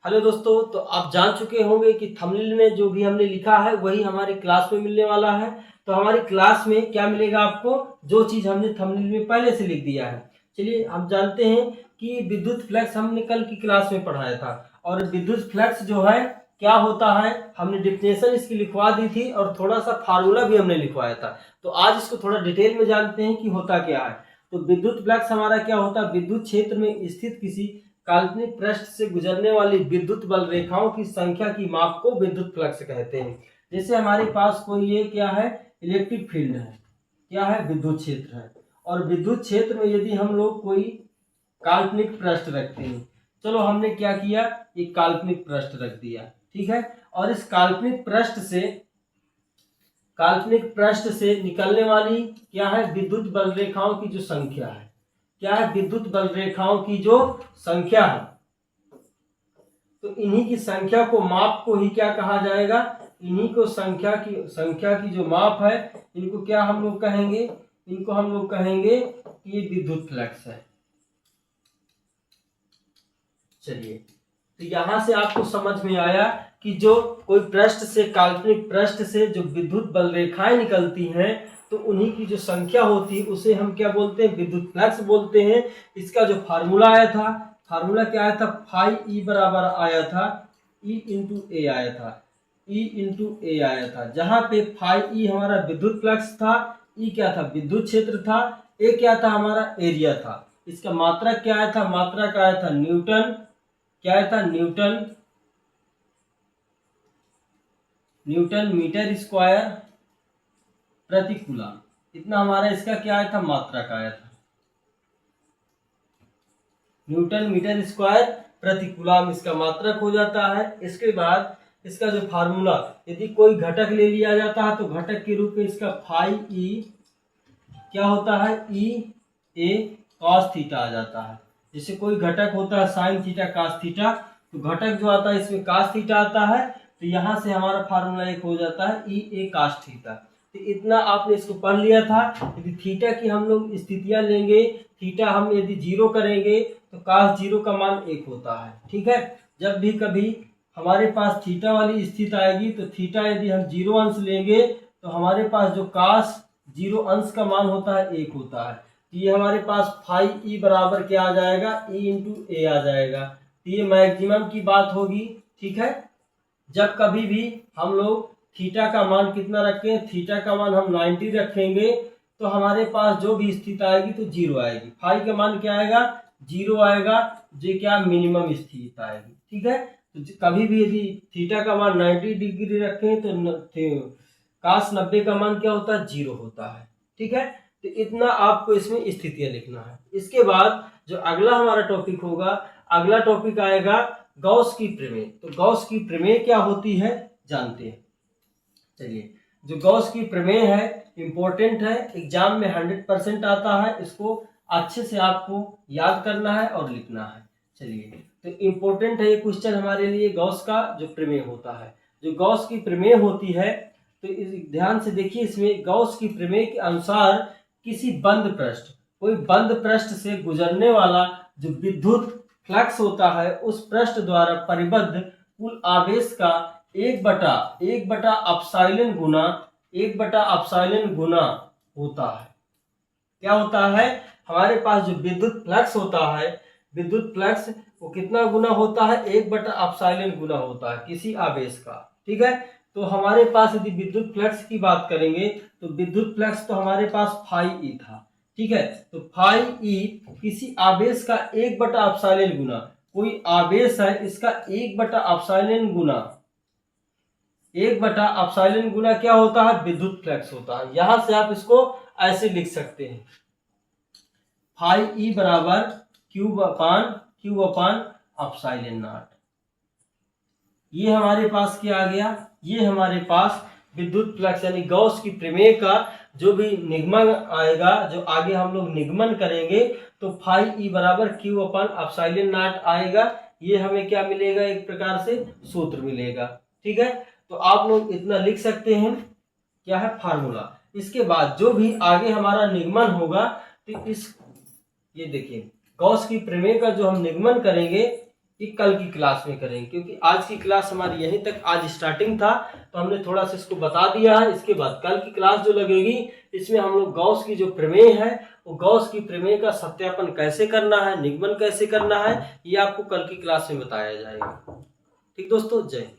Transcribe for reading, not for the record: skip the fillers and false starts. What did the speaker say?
Hello दोस्तों, तो आप जान चुके होंगे कि थंबनेल में जो भी हमने लिखा है वही हमारी क्लास में मिलने वाला है। तो हमारी क्लास में क्या मिलेगा आपको, जो चीज़ हमने थंबनेल में पहले से लिख दिया है। चलिए हम जानते हैं कि विद्युत फ्लक्स हमने कल की क्लास में पढ़ाया था। और विद्युत फ्लक्स जो है क्या होता है, हमने डिफिनेशन इसकी लिखवा दी थी और थोड़ा सा फार्मूला भी हमने लिखवाया था। तो आज इसको थोड़ा डिटेल में जानते हैं कि होता क्या है। तो विद्युत फ्लक्स हमारा क्या होता है, विद्युत क्षेत्र में स्थित किसी काल्पनिक पृष्ठ से गुजरने वाली विद्युत बल रेखाओं की संख्या की माप को विद्युत फ्लक्स कहते हैं। जैसे हमारे पास कोई ये क्या है, इलेक्ट्रिक फील्ड है, क्या है, विद्युत क्षेत्र है। और विद्युत क्षेत्र में यदि हम लोग कोई काल्पनिक पृष्ठ रखते हैं, चलो हमने क्या किया, एक काल्पनिक पृष्ठ रख दिया, ठीक है। और इस काल्पनिक पृष्ठ से निकलने वाली क्या है, विद्युत बल रेखाओं की जो संख्या है, क्या है, विद्युत बल रेखाओं की जो संख्या है। तो इन्हीं की संख्या को, माप को ही क्या कहा जाएगा, इन्हीं को संख्या की जो माप है, इनको क्या हम लोग कहेंगे, इनको हम लोग कहेंगे कि ये विद्युत फ्लक्स है। चलिए, तो यहां से आपको समझ में आया कि जो कोई पृष्ठ से, काल्पनिक पृष्ठ से जो विद्युत बल रेखाएं निकलती हैं, तो उन्हीं की जो संख्या होती है उसे हम क्या बोलते हैं, विद्युत फ्लक्स बोलते हैं। इसका जो फार्मूला आया था, फार्मूला क्या आया था, फाई ई बराबर आया था ई इंटू ए आया था, ई इंटू ए आया था। जहां पे फाई ई हमारा विद्युत फ्लक्स था, ई क्या था, विद्युत क्षेत्र था, ए क्या था, हमारा एरिया था। इसका मात्रक क्या आया था, मात्रक आया था न्यूटन, क्या आया था, न्यूटन मीटर स्क्वायर प्रति कूलम। इतना हमारा इसका क्या आया था, मात्रक आया था, न्यूटन मीटर स्क्वायर प्रति कूलम इसका मात्रक हो जाता है। इसके बाद इसका जो फार्मूला, यदि कोई घटक ले लिया जाता है तो घटक के रूप में इसका फाई ई क्या होता है, ई ए कॉस थीटा आ जाता है। जैसे कोई घटक होता है साइन थीटा कॉस थीटा, तो घटक जो आता है इसमें कॉस थीटा आता है, तो यहाँ से हमारा फार्मूला एक हो जाता है ई ए कॉस थीटा। तो इतना आपने इसको पढ़ लिया था। यदि थीटा की हम लोग स्थितियां लेंगे, थीटा हम यदि जीरो करेंगे तो कॉस जीरो का मान एक होता है, ठीक है। जब भी कभी हमारे पास थीटा वाली स्थिति आएगी तो थीटा यदि हम जीरो अंश लेंगे तो हमारे पास जो कॉस जीरो अंश का मान होता है एक होता है। तो ये हमारे पास फाई ई बराबर क्या आ जाएगा, ई इंटू ए आ जाएगा। तो ये मैक्सिमम की बात होगी, ठीक है। जब कभी भी हम लोग थीटा का मान कितना रखें, थीटा का मान हम 90 रखेंगे तो हमारे पास जो भी स्थिति आएगी तो जीरो आएगी। फाई का मान क्या आएगा, जीरो आएगा, जो क्या मिनिमम स्थिति आएगी, ठीक है। तो कभी भी यदि थीटा का मान 90 डिग्री रखें तो काश 90 का मान क्या होता है, जीरो होता है, ठीक है। तो इतना आपको इसमें स्थितियां लिखना है। इसके बाद जो अगला हमारा टॉपिक होगा, अगला टॉपिक आएगा गॉस की प्रमेय। तो गॉस की प्रमेय क्या होती है जानते हैं। चलिए, जो गॉस की प्रमेय है इंपॉर्टेंट है, एग्जाम में 100% आता है, इसको अच्छे से आपको याद करना है और लिखना है। चलिए, तो इंपॉर्टेंट है ये क्वेश्चन हमारे लिए, गॉस का जो प्रमेय होता है। जो गॉस की प्रमेय होती है, तो ध्यान से देखिए, इसमें गॉस की प्रमेय के अनुसार किसी बंद पृष्ठ, कोई बंद पृष्ठ से गुजरने वाला जो विद्युत फ्लक्स होता है, उस पृष्ठ द्वारा परिबद्ध कुल आवेश का एक बटा अपसाइलन गुना होता है। क्या होता है, हमारे पास जो विद्युत फ्लक्स होता है, विद्युत फ्लक्स वो कितना गुना होता है, 1/ε गुना होता है किसी आवेश का, ठीक है। तो हमारे पास यदि विद्युत फ्लक्स की बात करेंगे तो विद्युत फ्लक्स तो हमारे पास फाई ई था, ठीक है। तो फाई ई किसी आवेश का 1/ε गुना, कोई आवेश है इसका 1/ε गुना, 1/ε गुना क्या होता है, विद्युत फ्लक्स होता है। यहां से आप इसको ऐसे लिख सकते हैं, फाई ई बराबर क्यू अपान एप्सिलॉन नॉट। ये हमारे पास क्या आ गया, ये हमारे पास विद्युत फ्लक्स यानी गॉस की प्रमेय का जो भी निगमन आएगा, जो आगे हम लोग निगमन करेंगे, तो फाई ई बराबर क्यू अपान एप्सिलॉन नॉट आएगा। ये हमें क्या मिलेगा, एक प्रकार से सूत्र मिलेगा, ठीक है। तो आप लोग इतना लिख सकते हैं, क्या है, फार्मूला। इसके बाद जो भी आगे हमारा निगमन होगा, तो ये देखिए गॉस की प्रमेय का जो हम निगमन करेंगे, कि कल की क्लास में करेंगे, क्योंकि आज की क्लास हमारी यहीं तक आज स्टार्टिंग था, तो हमने थोड़ा सा इसको बता दिया है। इसके बाद कल की क्लास जो लगेगी इसमें हम लोग गॉस की जो प्रमेय है, वो गॉस की प्रमेय का सत्यापन कैसे करना है, निगमन कैसे करना है, ये आपको कल की क्लास में बताया जाएगा। ठीक दोस्तों, जय हिंद।